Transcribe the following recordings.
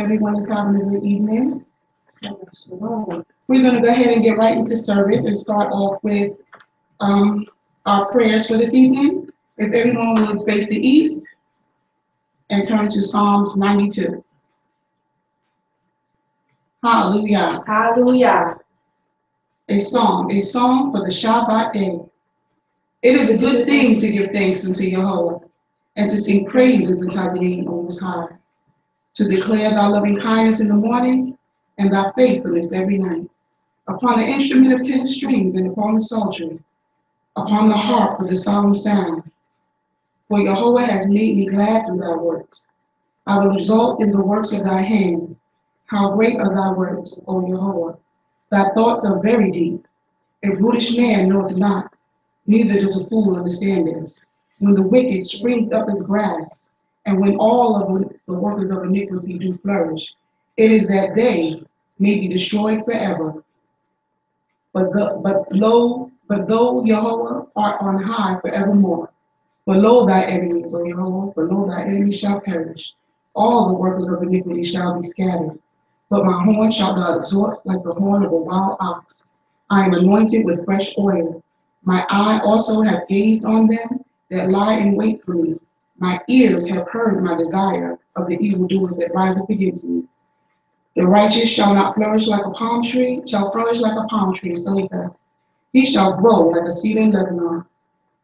everyone is having a good evening. We're going to go ahead and get right into service and start off with our prayers for this evening. If everyone would face the east and turn to Psalms 92. Hallelujah. Hallelujah. A song for the Shabbat day. It is a good thing to give thanks unto Jehovah and to sing praises unto the name Most High, to declare thy loving kindness in the morning and thy faithfulness every night, upon the instrument of 10 strings and upon the psaltery, upon the harp with the solemn sound. For Jehovah has made me glad through thy works. I will exalt in the works of thy hands. How great are thy works, O Jehovah! Thy thoughts are very deep. A brutish man knoweth not, neither does a fool understand this. When the wicked springs up as grass, and when all of the workers of iniquity do flourish, it is that they may be destroyed forever. But though Jehovah art on high forevermore, below thy enemies, O Jehovah, below thy enemies shall perish. All the workers of iniquity shall be scattered. But my horn shalt thou exhort like the horn of a wild ox. I am anointed with fresh oil. My eye also hath gazed on them that lie in wait for me. My ears have heard my desire of the evildoers that rise up against me. The righteous shall not flourish like a palm tree, Nishlakyah. He shall grow like a cedar in Lebanon,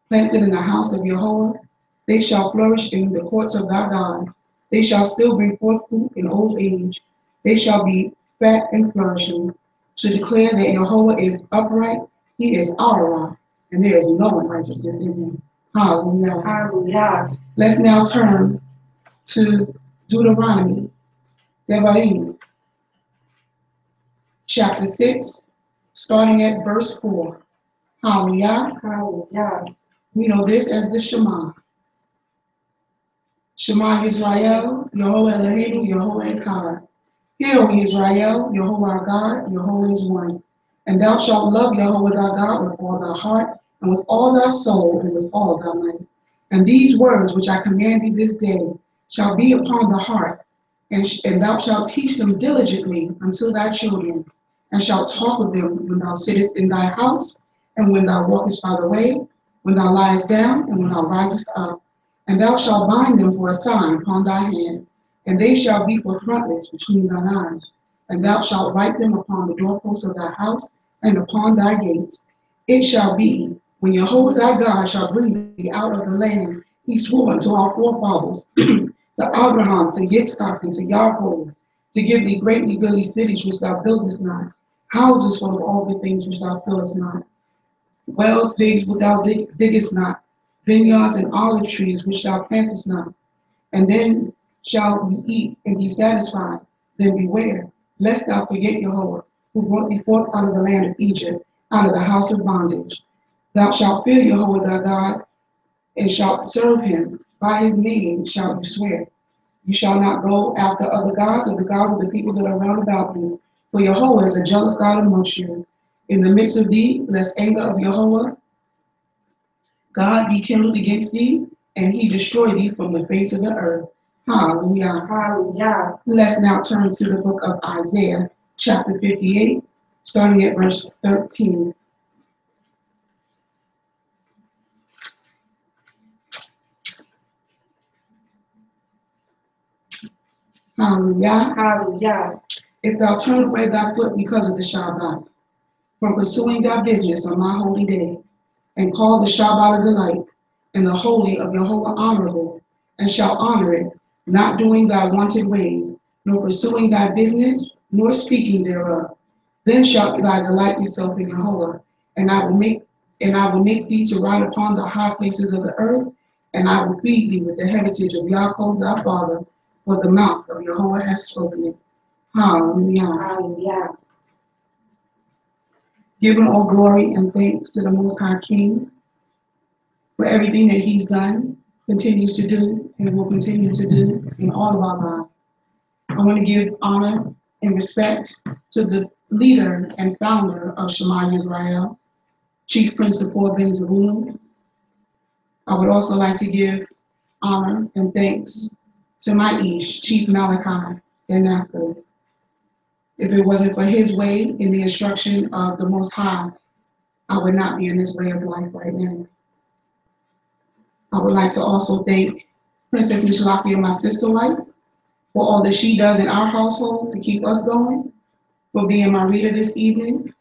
planted in the house of Jehovah. They shall flourish in the courts of thy God. They shall still bring forth fruit in old age. They shall be fat and flourishing, to declare that Jehovah is upright. He is our rock, and there is no unrighteousness in him. Hallelujah. Hallelujah. Let's now turn to Deuteronomy, Devarim, chapter 6, starting at verse 4. Hallelujah. Hallelujah. We know this as the Shema. Shema Yisrael, Yehovah Eloheinu, Yehovah Echad. Hear, O Israel, Jehovah our God, Jehovah is one. And thou shalt love Jehovah thy God with all thy heart, and with all thy soul, and with all thy might. And these words which I command thee this day shall be upon the heart, and thou shalt teach them diligently unto thy children, and shalt talk of them when thou sittest in thy house, and when thou walkest by the way, when thou liest down, and when thou risest up. And thou shalt bind them for a sign upon thy hand, and they shall be for frontlets between thine eyes. And thou shalt write them upon the doorposts of thy house and upon thy gates. It shall be, when Jehovah thy God shall bring thee out of the land he swore unto our forefathers, to Abraham, to Yitzchak, and to Yaakov, to give thee greatly goodly cities which thou buildest not, houses full of all good things which thou fillest not, wells digged which thou diggest not, vineyards and olive trees which thou plantest not. And then shall we eat and be satisfied. Then beware, lest thou forget Jehovah, who brought thee forth out of the land of Egypt, out of the house of bondage. Thou shalt fear Jehovah thy God, and shalt serve him. By his name shalt you swear. You shall not go after other gods, or the gods of the people that are round about you. For Jehovah is a jealous God amongst you. In the midst of thee, lest anger of Jehovah God be kindled against thee, and he destroy thee from the face of the earth. Hallelujah. Hallelujah. Let's now turn to the book of Isaiah, chapter 58, starting at verse 13. Hallelujah. Hallelujah. If thou turn away thy foot because of the Shabbat, from pursuing thy business on my holy day, and call the Shabbat a delight, and the holy of Jehovah honorable, and shall honor it, not doing thy wanted ways, nor pursuing thy business, nor speaking thereof. Then shalt thou delight yourself in Jehovah, and I will make thee to ride upon the high places of the earth, and I will feed thee with the heritage of Yaakov thy father, for the mouth of Jehovah hath spoken it. Hallelujah. Hallelujah. Giving all glory and thanks to the Most High King for everything that he's done, continues to do, and will continue to do in all of our lives. I want to give honor and respect to the leader and founder of Shema Yisrael, Chief Principal Ben Zebulun. I would also like to give honor and thanks to my Ish, Chief Malachi, and Naphtali. If it wasn't for his way in the instruction of the Most High, I would not be in this way of life right now. I would like to also thank Princess Nishlakyah, my sister wife, for all that she does in our household to keep us going, for being my reader this evening.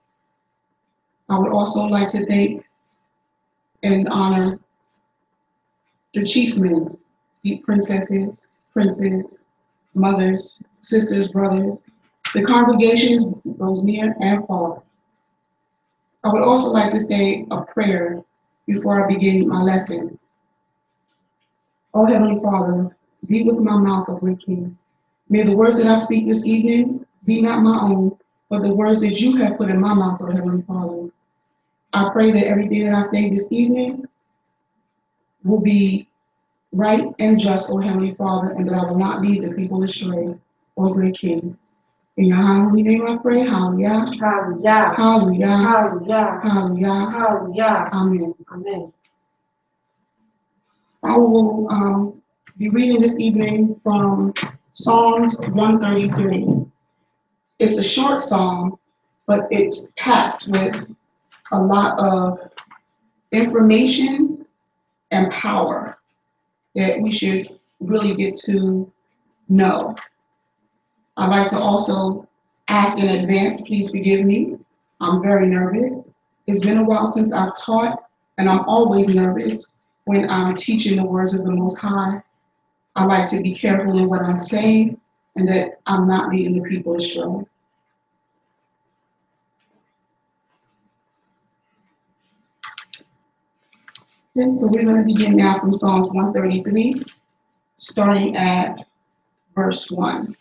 I would also like to thank and honor the chief men, the princesses, princes, mothers, sisters, brothers, the congregations, those near and far. I would also like to say a prayer before I begin my lesson. Oh, Heavenly Father, be with my mouth, O great King. May the words that I speak this evening be not my own, but the words that you have put in my mouth, O Heavenly Father. I pray that everything that I say this evening will be right and just, O Heavenly Father, and that I will not lead the people astray, O great King. In your holy name I pray, hallelujah. Hallelujah. Hallelujah. Hallelujah. Hallelujah. Hallelujah. Amen. Amen. I will be reading this evening from Psalms 133. It's a short psalm, but it's packed with a lot of information and power that we should really get to know. I'd like to also ask in advance, please forgive me. I'm very nervous. It's been a while since I've taught, and I'm always nervous when I'm teaching the words of the Most High. I like to be careful in what I'm saying and that I'm not leading the people astray. Okay, so we're going to begin now from Psalms 133, starting at verse 1.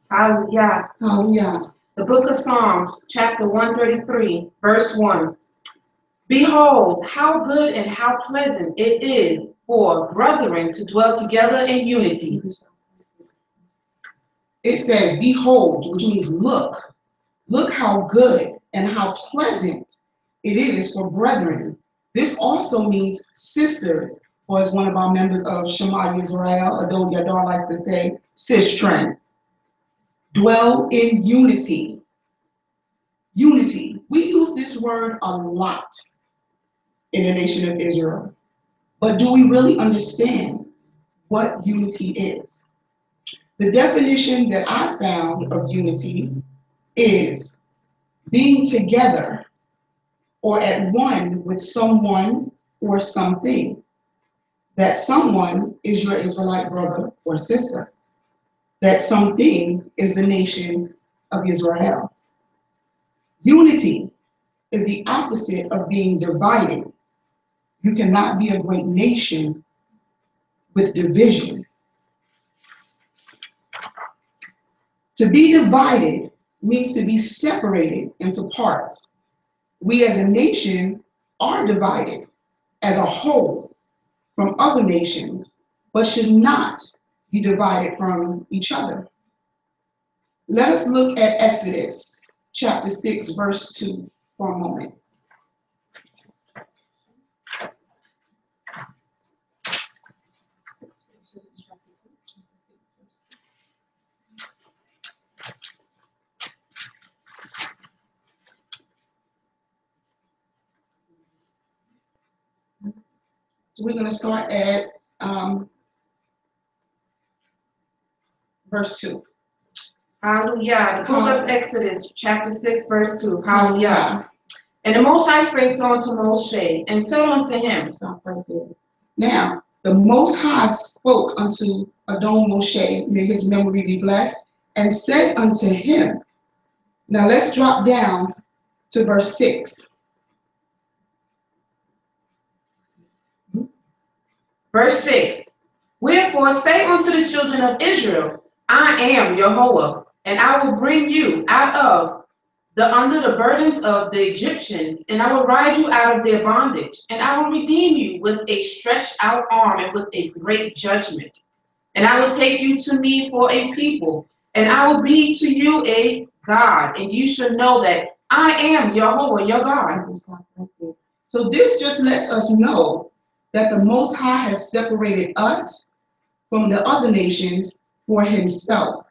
Hallelujah. Hallelujah. The book of Psalms, chapter 133, verse 1. Behold, how good and how pleasant it is for brethren to dwell together in unity. It says, behold, which means look. Look how good and how pleasant it is for brethren. This also means sisters, or as one of our members of Shema Yisrael, Adon Yadar likes to say, sistren. Dwell in unity. Unity. We use this word a lot in the nation of Israel. But do we really understand what unity is? The definition that I found of unity is being together or at one with someone or something. That someone is your Israelite brother or sister. That something is the nation of Israel. Unity is the opposite of being divided. You cannot be a great nation with division. To be divided means to be separated into parts. We as a nation are divided as a whole from other nations, but should not be divided from each other. Let us look at Exodus chapter 6, verse 2 for a moment. So we're going to start at verse 2. Hallelujah. The book of Exodus, chapter 6, verse 2. Hallelujah. And the Most High spake unto Moshe, and said unto him. Stop right there. Now, the Most High spoke unto Adon Moshe, may his memory be blessed, and said unto him. Now let's drop down to verse 6. Verse 6. Wherefore say unto the children of Israel, I am Jehovah, and I will bring you out of under the burdens of the Egyptians, and I will ride you out of their bondage, and I will redeem you with a stretched out arm and with a great judgment. And I will take you to me for a people, and I will be to you a God, and you shall know that I am Jehovah, your God. So this just lets us know that the Most High has separated us from the other nations for himself.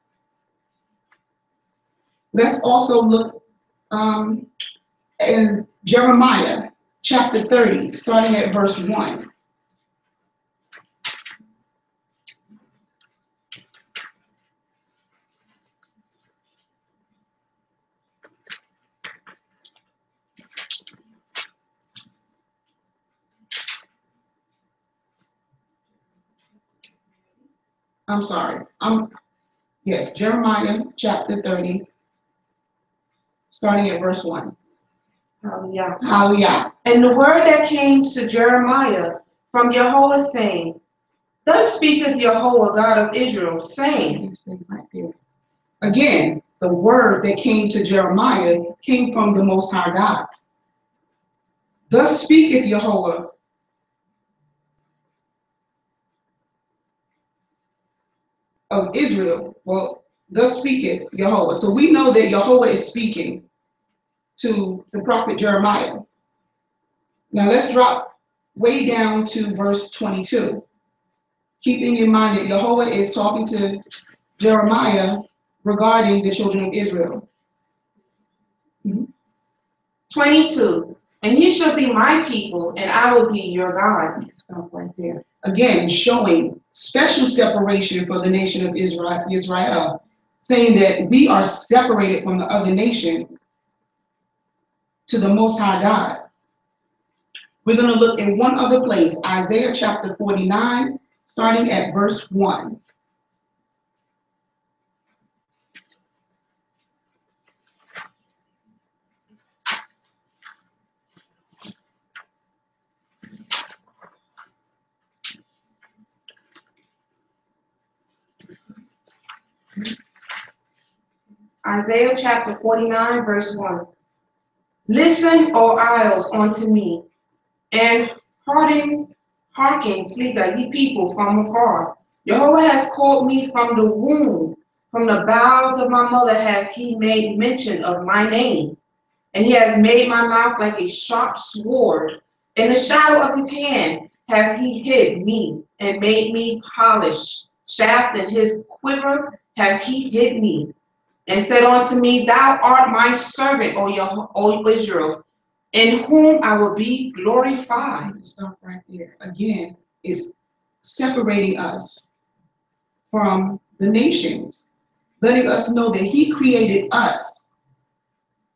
Let's also look in Jeremiah chapter 30, starting at verse 1. I'm sorry. Yes, Jeremiah chapter 30, starting at verse 1. Hallelujah. Hallelujah. And the word that came to Jeremiah from Yahweh, saying, Thus speaketh Yahweh, God of Israel, saying, Right there. Again, the word that came to Jeremiah came from the Most High God. Thus speaketh Yahweh of Israel. Well, thus speaketh Yahweh. So we know that Yahweh is speaking to the prophet Jeremiah. Now let's drop way down to verse 22. Keeping in mind that Yahweh is talking to Jeremiah regarding the children of Israel. 22. And ye shall be my people, and I will be your God. Stop right there. Again, showing special separation for the nation of Israel, saying that we are separated from the other nations to the Most High God. We're going to look in one other place, Isaiah chapter 49, starting at verse 1. Isaiah chapter 49, verse 1. Listen, O isles, unto me, and hearken, Nishlakyah, ye people from afar. Jehovah has called me from the womb, from the bowels of my mother has he made mention of my name. And he has made my mouth like a sharp sword. In the shadow of his hand has he hid me, and made me polish. Shaft in his quiver has he hid me, and said unto me, Thou art my servant, O Israel, in whom I will be glorified. Stop right there. Again, it's separating us from the nations, letting us know that he created us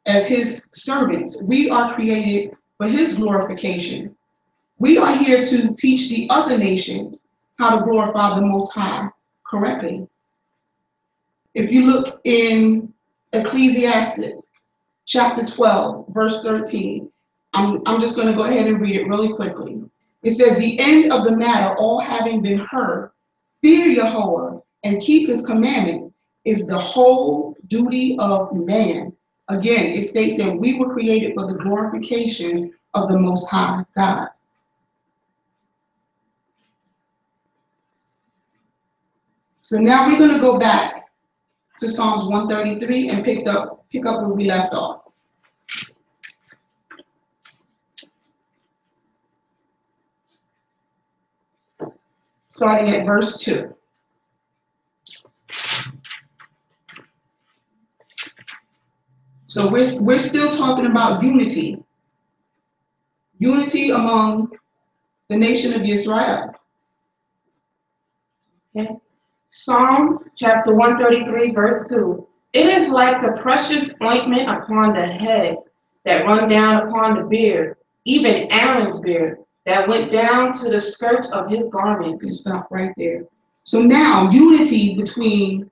as his servants. We are created for his glorification. We are here to teach the other nations how to glorify the Most High correctly. If you look in Ecclesiastes chapter 12, verse 13, I'm just going to go ahead and read it really quickly. It says, the end of the matter, all having been heard, fear Yahweh and keep his commandments is the whole duty of man. Again, it states that we were created for the glorification of the Most High God. So now we're going to go back to Psalms 133 and pick up where we left off. Starting at verse 2. So we're still talking about unity. Unity among the nation of Israel. Okay. Psalm chapter 133, verse 2. It is like the precious ointment upon the head that run down upon the beard, even Aaron's beard, that went down to the skirts of his garment. You can stop right there. So now unity between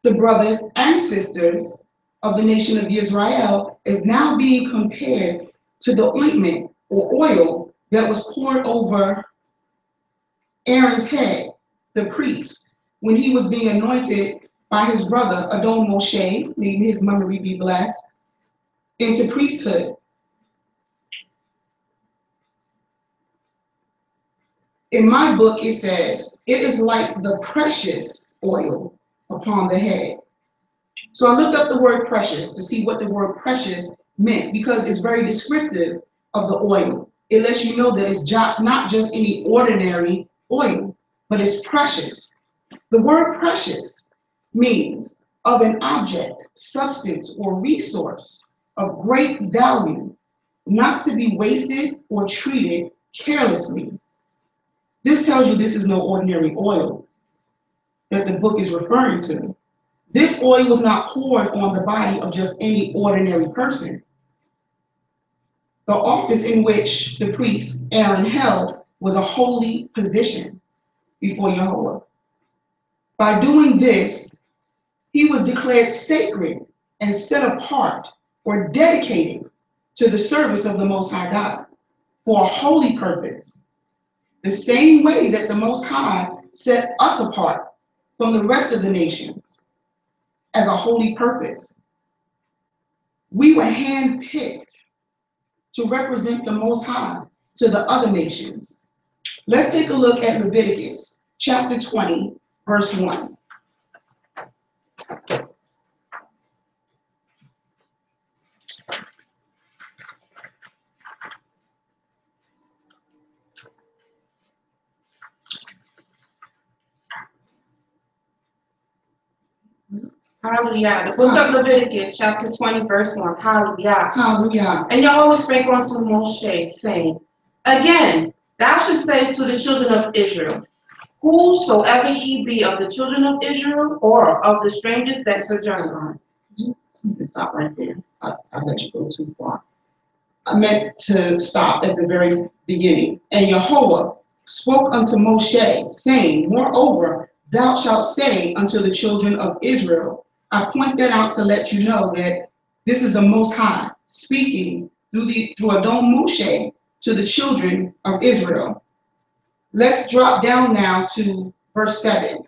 the brothers and sisters of the nation of Israel is now being compared to the ointment or oil that was poured over Aaron's head, the priest, when he was being anointed by his brother Adon Moshe, may his memory be blessed, into priesthood. In my book, it says, it is like the precious oil upon the head. So I looked up the word precious to see what the word precious meant, because it's very descriptive of the oil. It lets you know that it's not just any ordinary oil, but it's precious. The word precious means of an object, substance, or resource of great value, not to be wasted or treated carelessly. This tells you this is no ordinary oil that the book is referring to. This oil was not poured on the body of just any ordinary person. The office in which the priest Aaron held was a holy position before Yahweh. By doing this, he was declared sacred and set apart or dedicated to the service of the Most High God for a holy purpose, the same way that the Most High set us apart from the rest of the nations as a holy purpose. We were handpicked to represent the Most High to the other nations. Let's take a look at Leviticus chapter 20, verse 1. Hallelujah. The book of Leviticus, chapter 20, verse 1. Hallelujah. Hallelujah. And Yahweh spake unto Moshe, saying, Again, thou shalt say to the children of Israel, whosoever he be of the children of Israel, or of the strangers that sojourn on. You can stop right there. I let you go too far. I meant to stop at the very beginning. And Yahweh spoke unto Moshe, saying, Moreover, thou shalt say unto the children of Israel. I point that out to let you know that this is the Most High speaking through Adon Moshe to the children of Israel. Let's drop down now to verse 7.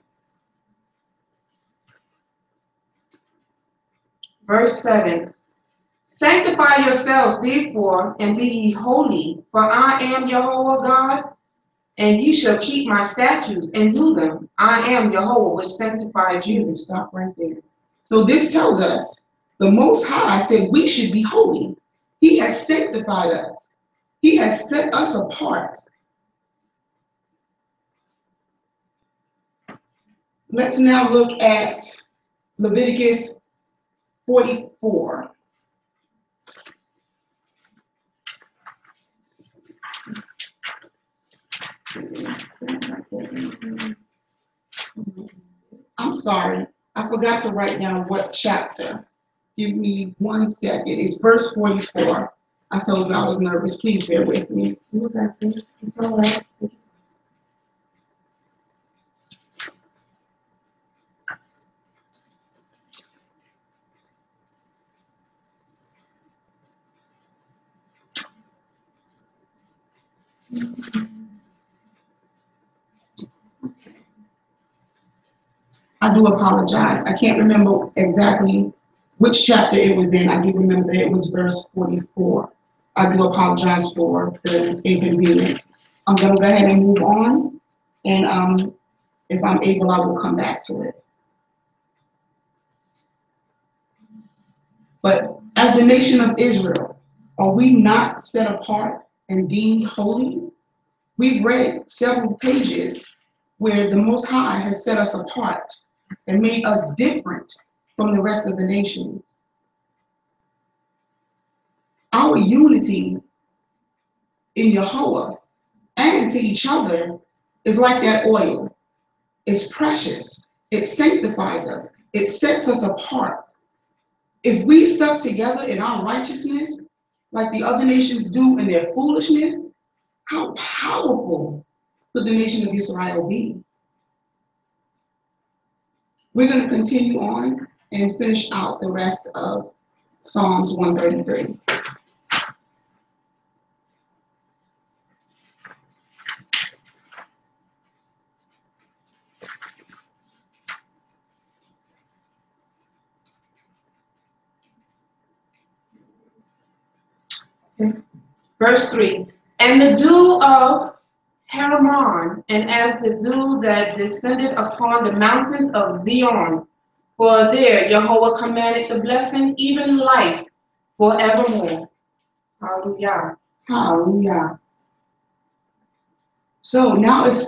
Verse 7. Sanctify yourselves therefore, and be ye holy, for I am Yahweh God, and ye shall keep my statutes and do them. I am Yahweh which sanctified you. Stop right there. So this tells us the Most High said we should be holy. He has sanctified us. He has set us apart. Let's now look at Leviticus 44. I'm sorry, I forgot to write down what chapter. Give me 1 second. It's verse 44. I told you I was nervous. Please bear with me. It's all right. I do apologize. I can't remember exactly which chapter it was in. I do remember that it was verse 44. I do apologize for the inconvenience. I'm going to go ahead and move on, and if I'm able, I will come back to it. But as the nation of Israel, are we not set apart and deemed holy? We've read several pages where the Most High has set us apart and made us different from the rest of the nations. Our unity in Yahweh and to each other is like that oil. It's precious. It sanctifies us. It sets us apart. If we stuck together in our righteousness, like the other nations do in their foolishness, how powerful could the nation of Israel be? We're going to continue on and finish out the rest of Psalms 133. Verse 3. And the dew of Hermon, and as the dew that descended upon the mountains of Zion, for there Yahweh commanded the blessing, even life forevermore. Hallelujah. Hallelujah. So now it's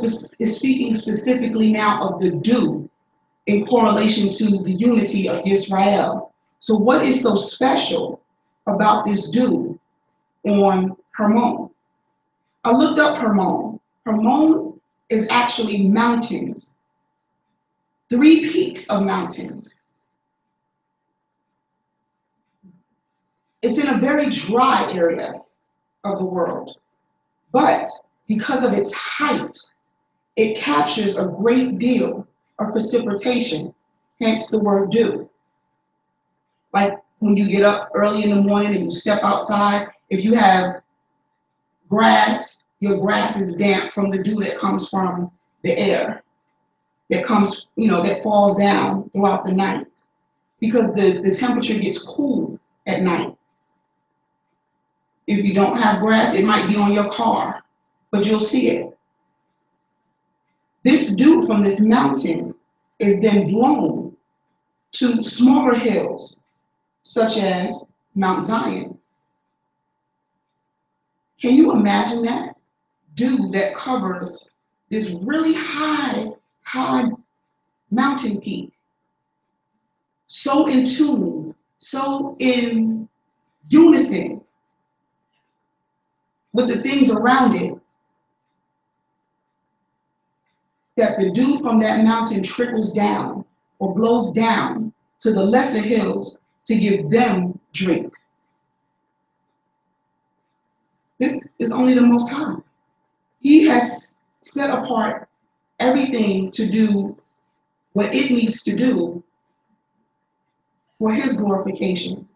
speaking specifically now of the dew in correlation to the unity of Israel. So what is so special about this dew on Hermon? I looked up Hermon. Hermon is actually mountains, 3 peaks of mountains. It's in a very dry area of the world, but because of its height, it captures a great deal of precipitation, hence the word dew. Like when you get up early in the morning and you step outside, if you have grass, your grass is damp from the dew that comes from the air, that comes, that falls down throughout the night, because the temperature gets cool at night. If you don't have grass, it might be on your car, but you'll see it. This dew from this mountain is then blown to smaller hills, such as Mount Zion. Can you imagine that? Dew that covers this really high mountain peak, so in tune, so in unison with the things around it, that the dew from that mountain trickles down or blows down to the lesser hills to give them drink. This is only the Most High. He has set apart everything to do what it needs to do for his glorification.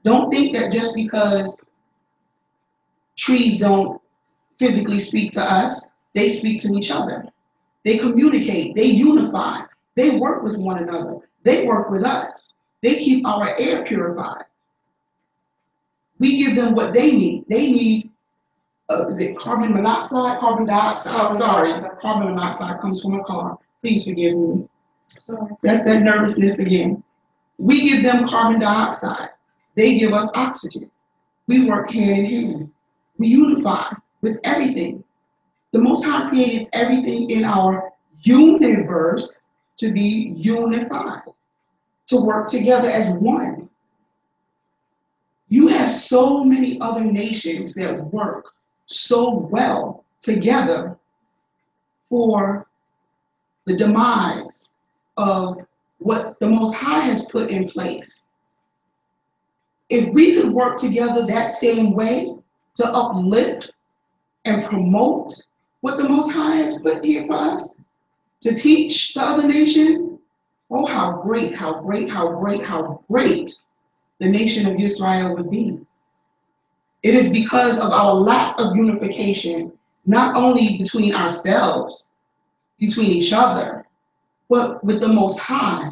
Don't think that just because trees don't physically speak to us, they speak to each other. They communicate, they unify, they work with one another, they work with us. They keep our air purified. We give them what they need. They need, is it carbon monoxide, carbon dioxide? Oh, sorry, carbon monoxide comes from a car. Please forgive me. That's that nervousness again. We give them carbon dioxide. They give us oxygen. We work hand in hand. We unify with everything. The Most High created everything in our universe to be unified, to work together as one. You have so many other nations that work so well together for the demise of what the Most High has put in place. If we could work together that same way to uplift and promote what the Most High has put here for us, to teach the other nations, oh, how great, how great, how great, how great the nation of Israel would be. It is because of our lack of unification, not only between ourselves, between each other, but with the Most High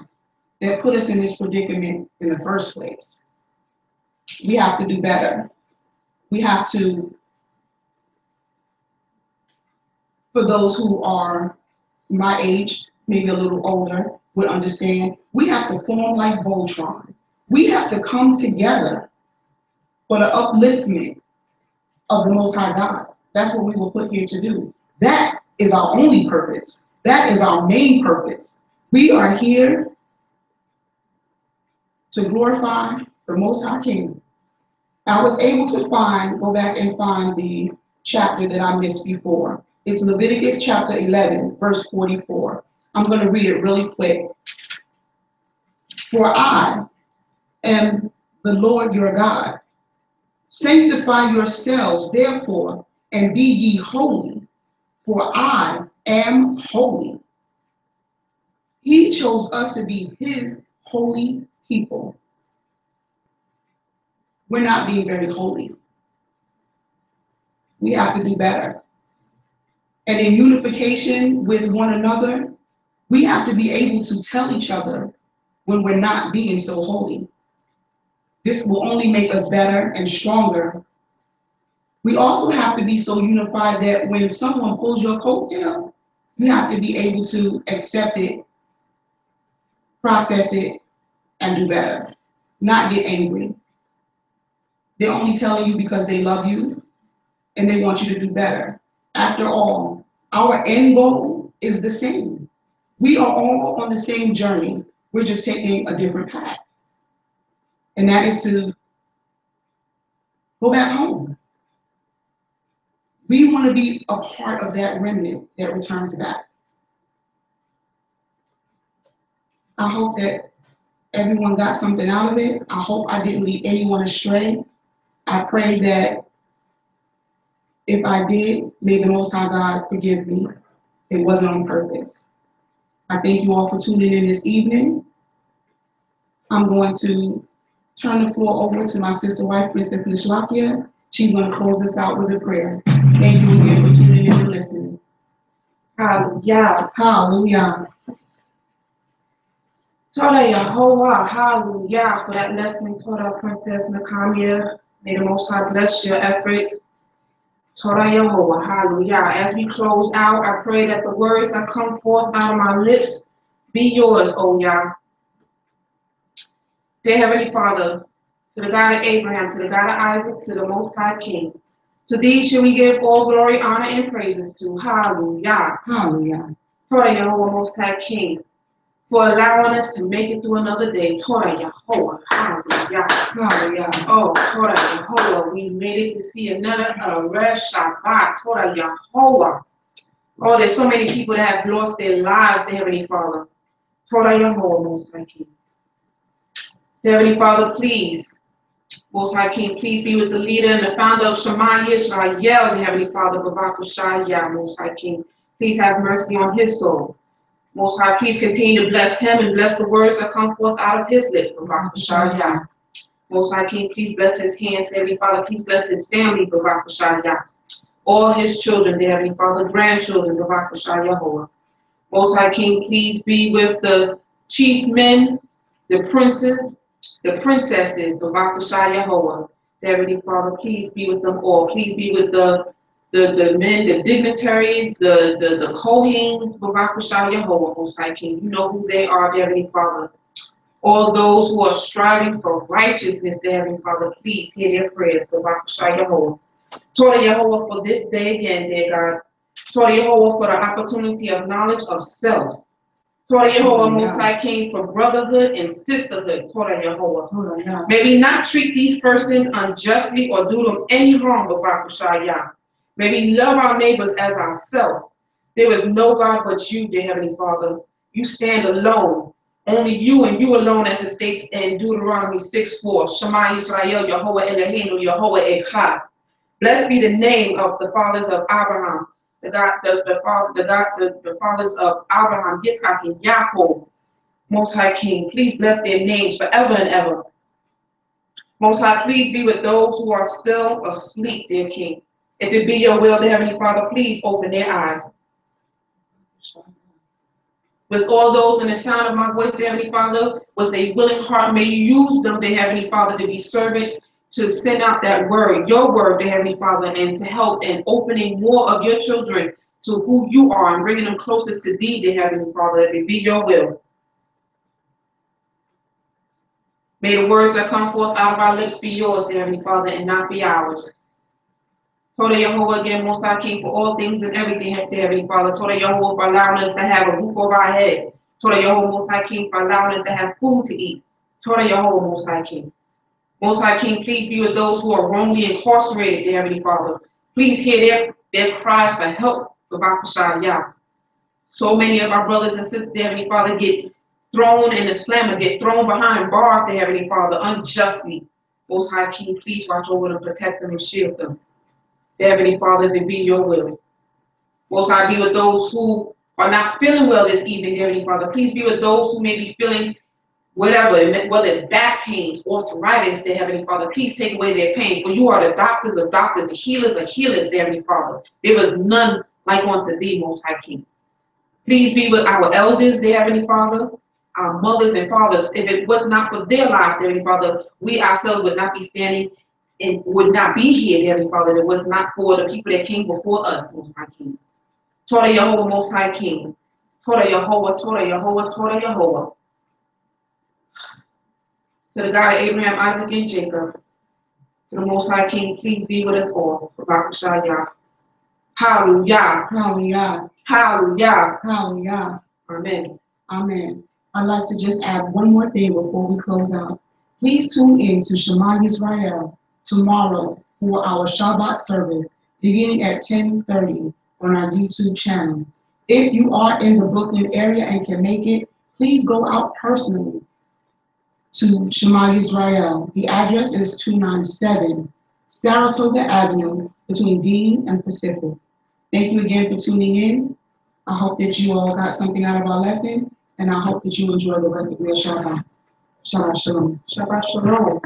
that put us in this predicament in the first place. We have to do better. We have to, for those who are my age, maybe a little older, would understand, we have to form like Voltron. We have to come together for the upliftment of the Most High God. That's what we were put here to do. That is our only purpose. That is our main purpose. We are here to glorify the Most High King. I was able to go back and find the chapter that I missed before. It's Leviticus chapter 11, verse 44. I'm going to read it really quick. For I am the Lord your God. Sanctify yourselves, therefore, and be ye holy, for I am holy. He chose us to be his holy people. We're not being very holy. We have to do better. And in unification with one another, we have to be able to tell each other when we're not being so holy. This will only make us better and stronger. We also have to be so unified that when someone pulls your coattail, you have to be able to accept it, process it, and do better. Not get angry. They're only telling you because they love you and they want you to do better. After all, Our end goal is the same. We are all on the same journey. We're just taking a different path. And that is to go back home. We want to be a part of that remnant that returns back. I hope that everyone got something out of it. I hope I didn't lead anyone astray. I pray that if I did, may the Most High God forgive me. It wasn't on purpose. I thank you all for tuning in this evening. I'm going to turn the floor over to my sister wife, Princess Nishlakyah. She's going to close us out with a prayer. Thank you again for tuning in and listening. Hallelujah. Hallelujah. Toda Yehovah, hallelujah, for that lesson, Toda Princess Nechamyah. May the Most High bless your efforts. Toda Yehovah, hallelujah. As we close out, I pray that the words that come forth out of my lips be yours, O Yah. Dear Heavenly Father, to the God of Abraham, to the God of Isaac, to the Most High King, to thee shall we give all glory, honor, and praises to. Hallelujah. Hallelujah. Toda Yehovah, Most High King, for allowing us to make it through another day. Toda Yehovah, hallelujah. Hallelujah. Oh, Toda Yehovah, we made it to see another Erev Shabbat. Toda Yehovah. Oh, there's so many people that have lost their lives, the Heavenly Father. Toda Yehovah, Most High King. The Heavenly Father, please, Most High King, please be with the leader and the founder of Shema Israel, the Heavenly Father, Bavakushaya, Most High King. Please have mercy on his soul. Most High, please continue to bless him and bless the words that come forth out of his lips, Bavakushaya. Most High King, please bless his hands, Heavenly Father, please bless his family, Bavakushaya. All his children, dear Heavenly Father, grandchildren, Bavakushaya. Most High King, please be with the chief men, the princes, the princesses, the Vakashah Yehovah. Heavenly Father, please be with them all. Please be with the men, the dignitaries, the Kohens, the Vakashah Yehovah, Most High King. You know who they are, Heavenly Father. All those who are striving for righteousness, Heavenly Father, please hear their prayers, the Vakashah Yehovah. Toda Yehovah, for this day again, dear God. Toda Yehovah, for the opportunity of knowledge of self. Toda Yehovah, Most High King, for brotherhood and sisterhood. Toda Yehovah. May we not treat these persons unjustly or do them any harm, Babakushaya. May we love our neighbors as ourselves. There is no God but you, dear Heavenly Father. You stand alone. Only you and you alone, as it states in Deuteronomy 6:4. Shema Yisrael, Yehovah Eloheinu, Yehovah Echad. Blessed be the name of the fathers of Abraham. The fathers of Abraham, Yitzchak, and Yaakov, Most High King, please bless their names forever and ever. Most High, please be with those who are still asleep, dear King. If it be your will, dear Heavenly Father, please open their eyes. With all those in the sound of my voice, dear Heavenly Father, with a willing heart, may you use them, dear Heavenly Father, to be servants, to send out that word, your word, dear Heavenly Father, and to help in opening more of your children to who you are and bringing them closer to thee, dear Heavenly Father, if it be your will. May the words that come forth out of our lips be yours, dear Heavenly Father, and not be ours. Toda Yehovah again, Most High King, for all things and everything, dear Heavenly Father. Toda Yehovah, for allowing us to have a roof over our head. Toda Yehovah, Most High King, for allowing us to have food to eat. Toda Yehovah, Most High King. Most High King, please be with those who are wrongly incarcerated, dear Heavenly Father. Please hear their cries for help, Yah. So many of our brothers and sisters, dear Heavenly Father, get thrown in the slammer, get thrown behind bars, dear Heavenly Father, unjustly. Most High King, please watch over them, protect them, and shield them. Dear Heavenly Father, if it be your will. Most High, be with those who are not feeling well this evening, dear Heavenly Father. Please be with those who may be feeling whatever, whether it's back pains, arthritis, dear Heavenly Father, please take away their pain. For you are the doctors of doctors, the healers of healers, dear Heavenly Father. There is none like unto thee, Most High King. Please be with our elders, dear Heavenly Father, our mothers and fathers. If it was not for their lives, dear Heavenly Father, we ourselves would not be standing and would not be here, dear Heavenly Father. If it was not for the people that came before us, Most High King. Toda Yehovah, Most High King. Toda Yehovah, Toda Yehovah, Toda Yehovah. To the God of Abraham, Isaac, and Jacob, to the Most High King, please be with us all. Hallelujah. Hallelujah. Hallelujah. Hallelujah. Amen. Amen. I'd like to just add one more thing before we close out. Please tune in to Shema Yisrael tomorrow for our Shabbat service beginning at 10:30 on our YouTube channel. If you are in the Brooklyn area and can make it, please go out personally to Shema Yisrael. The address is 297 Saratoga Avenue between Dean and Pacific. Thank you again for tuning in. I hope that you all got something out of our lesson, and I hope that you enjoy the rest of your Shabbat. Shabbat Shalom. Shabbat shalom.